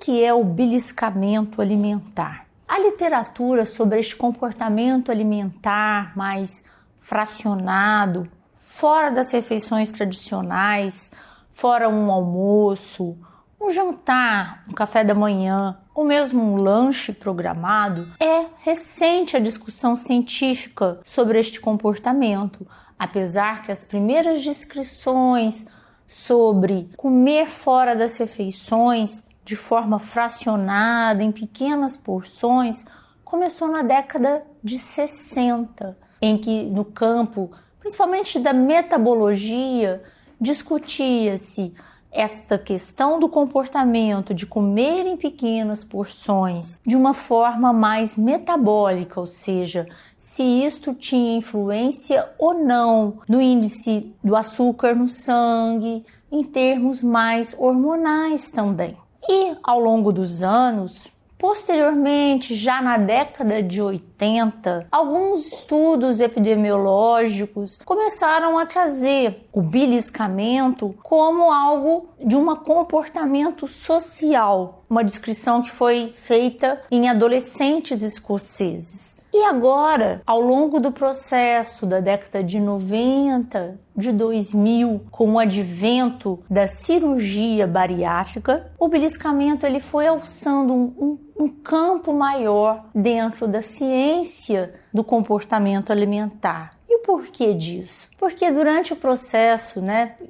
que é o beliscamento alimentar? A literatura sobre este comportamento alimentar mais fracionado, fora das refeições tradicionais, fora um almoço, um jantar, um café da manhã, ou mesmo um lanche programado, é recente a discussão científica sobre este comportamento, apesar que as primeiras descrições sobre comer fora das refeições de forma fracionada, em pequenas porções, começou na década de 60, em que no campo, principalmente da metabologia, discutia-se esta questão do comportamento de comer em pequenas porções de uma forma mais metabólica, ou seja, se isto tinha influência ou não no índice do açúcar no sangue, em termos mais hormonais também. E ao longo dos anos, posteriormente, já na década de 80, alguns estudos epidemiológicos começaram a trazer o beliscamento como algo de um comportamento social, uma descrição que foi feita em adolescentes escoceses. E agora, ao longo do processo da década de 90, de 2000, com o advento da cirurgia bariátrica, o beliscamento ele foi alçando um campo maior dentro da ciência do comportamento alimentar. E o porquê disso? Porque durante o processo,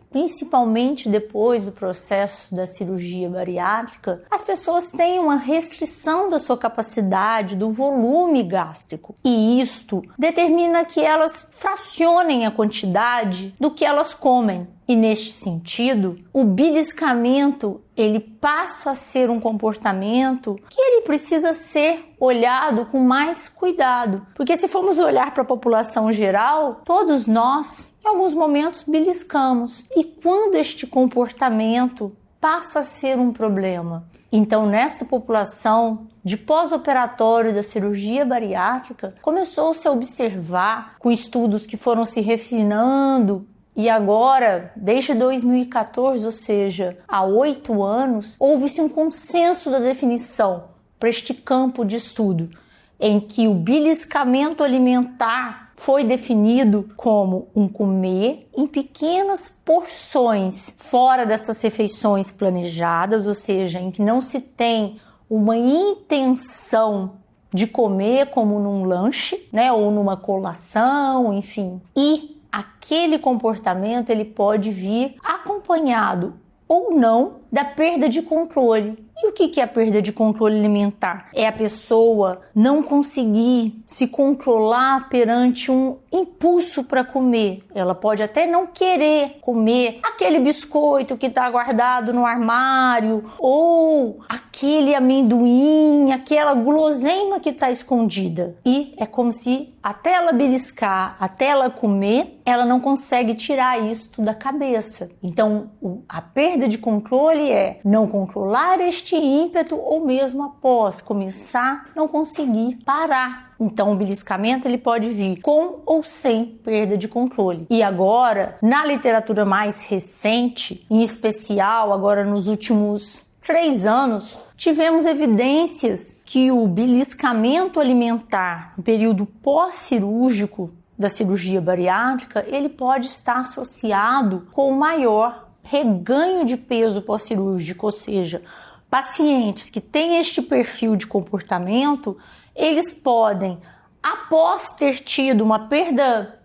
principalmente depois do processo da cirurgia bariátrica, as pessoas têm uma restrição da sua capacidade, do volume gástrico. E isto determina que elas fracionem a quantidade do que elas comem. E neste sentido, o beliscamento ele passa a ser um comportamento que ele precisa ser olhado com mais cuidado. Porque se formos olhar para a população geral, todos nós, em alguns momentos, beliscamos. E quando este comportamento passa a ser um problema? Então, nesta população de pós-operatório da cirurgia bariátrica, começou-se a observar, com estudos que foram se refinando, e agora, desde 2014, ou seja, há 8 anos, houve-se um consenso da definição para este campo de estudo, em que o beliscamento alimentar foi definido como um comer em pequenas porções, fora dessas refeições planejadas, ou seja, em que não se tem uma intenção de comer como num lanche, ou numa colação, enfim. E aquele comportamento ele pode vir acompanhado ou não da perda de controle. E o que é a perda de controle alimentar? É a pessoa não conseguir se controlar perante um impulso para comer. Ela pode até não querer comer aquele biscoito que está guardado no armário, ou aquele amendoim, aquela guloseima que está escondida. E é como se até ela beliscar, até ela comer, ela não consegue tirar isto da cabeça. Então, a perda de controle é não controlar este ímpeto ou mesmo após começar, não conseguir parar. Então, o beliscamento ele pode vir com ou sem perda de controle. E agora, na literatura mais recente, em especial agora nos últimos 3 anos, tivemos evidências que o beliscamento alimentar no período pós-cirúrgico da cirurgia bariátrica, ele pode estar associado com o maior reganho de peso pós-cirúrgico, ou seja, pacientes que têm este perfil de comportamento, eles podem, após ter tido uma perda,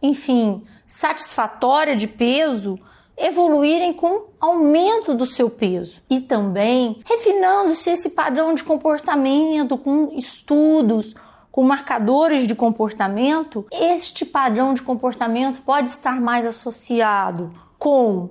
satisfatória de peso, evoluírem com aumento do seu peso e também refinando-se esse padrão de comportamento com estudos, com marcadores de comportamento. Este padrão de comportamento pode estar mais associado com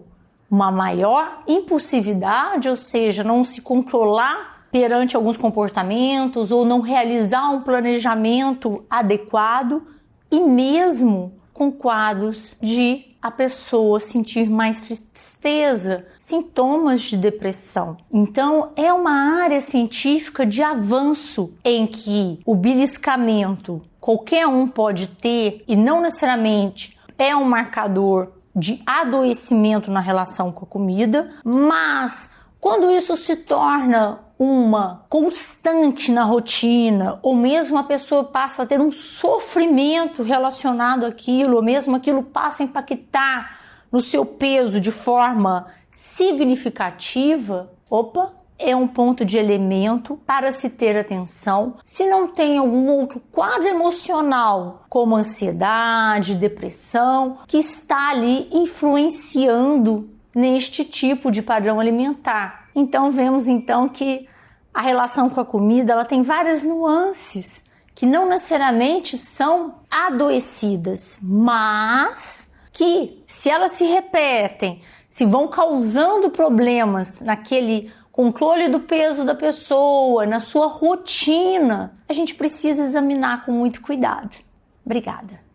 uma maior impulsividade, ou seja, não se controlar perante alguns comportamentos ou não realizar um planejamento adequado, e mesmo com quadros de a pessoa sentir mais tristeza, sintomas de depressão. Então, é uma área científica de avanço em que o beliscamento qualquer um pode ter e não necessariamente é um marcador de adoecimento na relação com a comida, mas quando isso se torna uma constante na rotina, ou mesmo a pessoa passa a ter um sofrimento relacionado àquilo, ou mesmo aquilo passa a impactar no seu peso de forma significativa, é um ponto de elemento para se ter atenção. Se não tem algum outro quadro emocional, como ansiedade, depressão, que está ali influenciando neste tipo de padrão alimentar. Então vemos que a relação com a comida ela tem várias nuances que não necessariamente são adoecidas, mas que, se elas se repetem, se vão causando problemas naquele controle do peso da pessoa, na sua rotina, a gente precisa examinar com muito cuidado. Obrigada.